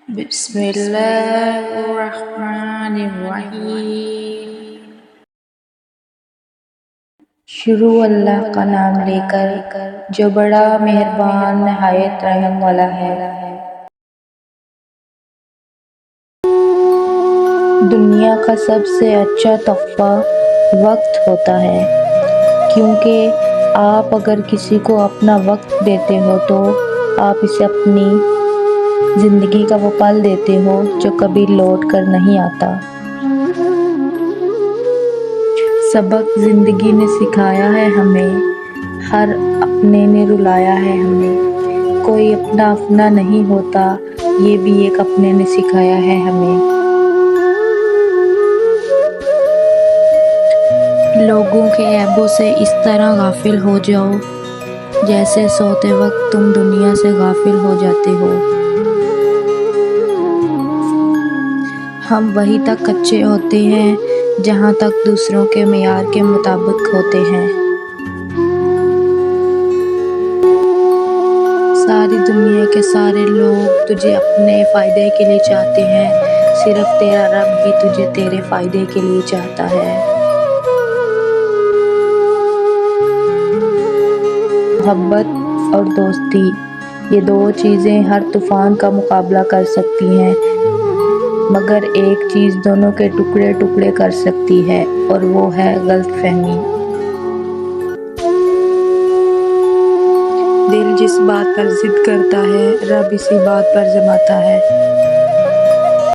بسم اللہ الرحمن الرحیم۔ شروع اللہ کا نام لے کر جو بڑا مہربان نہایت رحم والا ہے۔ دنیا کا سب سے اچھا تحفہ وقت ہوتا ہے، کیونکہ آپ اگر کسی کو اپنا وقت دیتے ہو تو آپ اسے اپنی زندگی کا وہ پل دیتے ہو جو کبھی لوٹ کر نہیں آتا۔ سبق زندگی نے سکھایا ہے ہمیں، ہر اپنے نے رلایا ہے ہمیں، کوئی اپنا اپنا نہیں ہوتا، یہ بھی ایک اپنے نے سکھایا ہے ہمیں۔ لوگوں کے عیبوں سے اس طرح غافل ہو جاؤ جیسے سوتے وقت تم دنیا سے غافل ہو جاتے ہو۔ ہم وہیں تک کچے ہوتے ہیں جہاں تک دوسروں کے معیار کے مطابق ہوتے ہیں۔ ساری دنیا کے سارے لوگ تجھے اپنے فائدے کے لیے چاہتے ہیں، صرف تیرا رب ہی تجھے تیرے فائدے کے لیے چاہتا ہے۔ محبت اور دوستی، یہ دو چیزیں ہر طوفان کا مقابلہ کر سکتی ہیں، مگر ایک چیز دونوں کے ٹکڑے ٹکڑے کر سکتی ہے اور وہ ہے غلط فہمی۔ دل جس بات پر ضد کرتا ہے، رب اسی بات پر جماتا ہے۔